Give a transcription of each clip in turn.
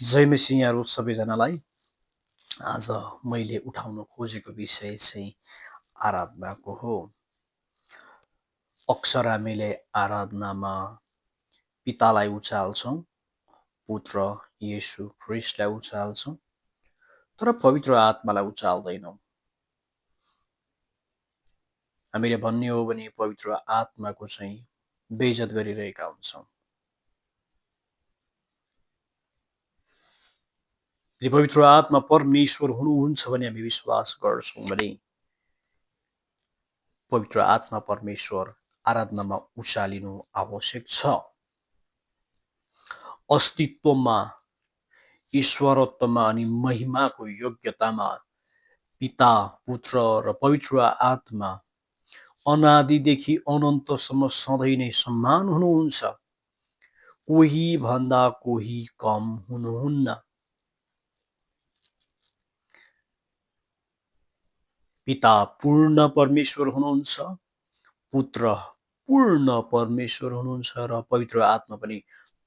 जय मसिह यहाँहरु सबैजनालाई। आज मैले उठाउन खोजेको विषय चाहिँ आराधनाको हो। अक्सर हामीले आराधनामा पितालाई उचाल्छौं, पुत्र येशू ख्रीष्टलाई उचाल्छौं, तर पवित्र आत्मालाई उचाल्दैनौं। हामीले भन्ने हो भने पवित्र आत्माको चाहिँ बेइज्जत गरिरहेका हुन्छौं। यदि पवित्र आत्मा परमेश्वर हुनुहुन्छ भने हामी विश्वास गर्छौं भने पवित्र आत्मा परमेश्वर आराधनामा उचालिनु आवश्यक छ। अस्तित्वमा, ईश्वरत्वमा अनि महिमाको योग्यतामा पिता, पुत्र र पवित्र आत्मा अनादिदेखि अनन्तसम्म सधैँ नै समान हुनुहुन्छ। कोही भन्दा कोही कम हुनुहुन्न। पिता पूर्ण परमेश्वर हुनुहुन्छ, पुत्र पूर्ण परमेश्वर हुनुहुन्छ र पवित्र आत्मा पनि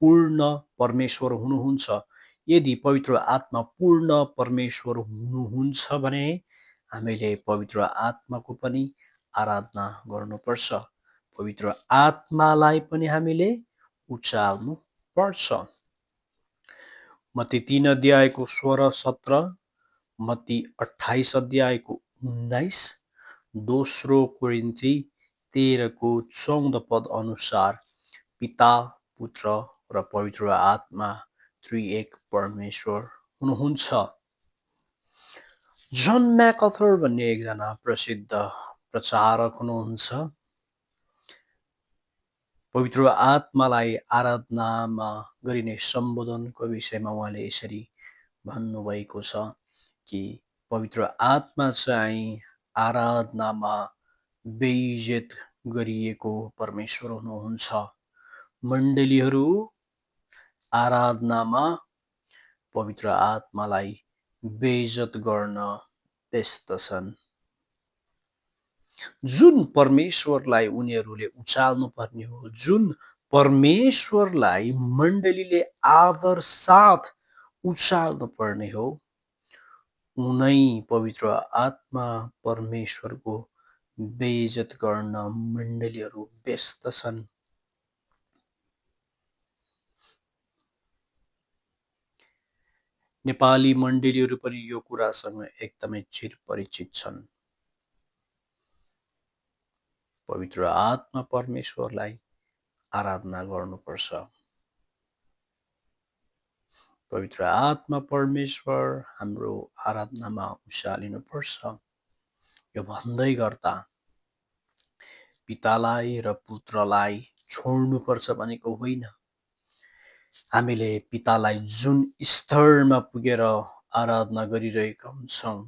पूर्ण परमेश्वर हुनुहुन्छ। यदि पवित्र आत्मा पूर्ण परमेश्वर हुनुहुन्छ भने हामीले पवित्र आत्माको पनि आराधना गर्नुपर्छ। पवित्र आत्मालाई पनि हामीले उचाल्नु पर्छ। मत्ती 3 अध्यायको 16-17, मत्ती 28 अध्यायको 19, दोस्रो कोरिन्थी 13 को 14 पद अनुसार पिता, पुत्र र पवित्र आत्मा त्रिएक परमेश्वर हुनुहुन्छ। जन म्याकआर्थर भन्ने एकजना प्रसिद्ध प्रचारक हुनुहुन्छ। पवित्र आत्मालाई आराधनामा गरिने सम्बोधनको विषयमा उहाँले यसरी भन्नुभएको छ कि पवित्र आत्मा चाहिँ आराधनामा बेइज्जत गरिएको परमेश्वर हुनुहुन्छ। मण्डलीहरू आराधनामा पवित्र आत्मालाई बेइज्जत गर्न व्यस्त छन्। जुन परमेश्वरलाई उनीहरूले उचाल्नु पर्ने हो, जुन परमेश्वरलाई मण्डलीले आदर साथ उचाल्नु पर्ने हो, उनै पवित्र आत्मा परमेश्वरको बेइज्जत गर्न मण्डलीहरू व्यस्त छन्। नेपाली मण्डलीहरू पनि यो कुरासँग एकदमै चिरपरिचित छन्। पवित्र आत्मा परमेश्वरलाई आराधना गर्नुपर्छ। पवित्र आत्मा परमेश्वर हाम्रो आराधनामा उचालिनुपर्छ। यो भन्दै गर्दा पितालाई र पुत्रलाई छोड्नुपर्छ भनेको होइन। हामीले पितालाई जुन स्तरमा पुगेर आराधना गरिरहेका हुन्छौं,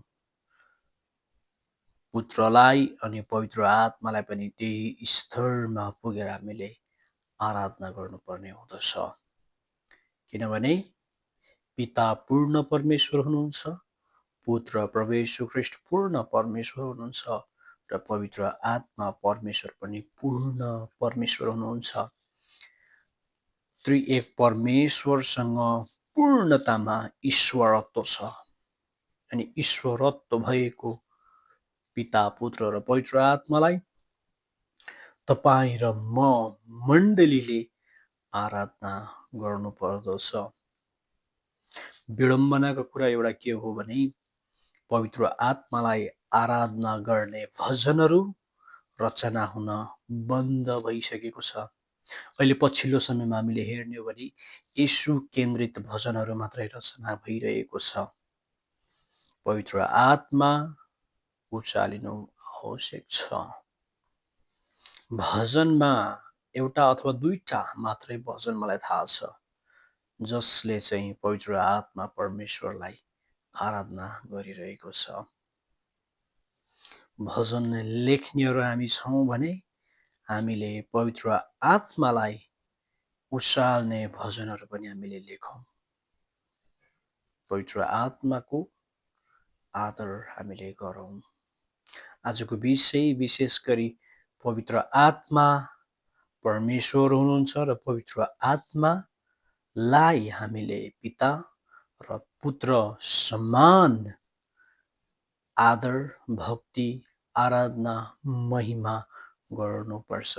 पुत्रलाई अनि पवित्र आत्मालाई पनि त्यही स्तरमा पुगेर हामीले आराधना गर्नुपर्ने हुँदछ। किनभने पिता पूर्ण परमेश्वर हुनुहुन्छ, पुत्र प्रभु येशू ख्रीष्ट पूर्ण परमेश्वर हुनुहुन्छ र पवित्र आत्मा परमेश्वर पनि पूर्ण परमेश्वर हुनुहुन्छ। त्रिएक परमेश्वरसँग पूर्णतामा ईश्वरत्व छ अनि ईश्वरत्व भएको पिता, पुत्र र पवित्र आत्मालाई तपाईं र म मण्डलीले आराधना गर्नुपर्दछ। विडम्बनाको कुरा एउटा के हो भने पवित्र आत्मालाई आराधना गर्ने भजनहरू रचना हुन बन्द भइसकेको छ। अहिले पछिल्लो समयमा हामीले हेर्ने हो भने येशू केन्द्रित भजनहरू मात्रै रचना भइरहेको छ। पवित्र आत्मा उचालिनु आवश्यक छ। भजनमा एउटा अथवा दुईटा मात्रै भजन मलाई थाहा छ जसले चाहिँ पवित्र आत्मा परमेश्वरलाई आराधना गरिरहेको छ। भजन लेख्नेहरू हामी छौं भने हामीले पवित्र आत्मालाई उचाल्ने भजनहरू पनि हामीले लेखौं। पवित्र आत्माको आदर हामीले गरौं। आजको विषय विशेष गरी पवित्र आत्मा परमेश्वर हुनुहुन्छ र पवित्र आत्मालाई हामीले पिता, र पुत्र समान आदर, भक्ति, आराधना, महिमा गर्नुपर्छ।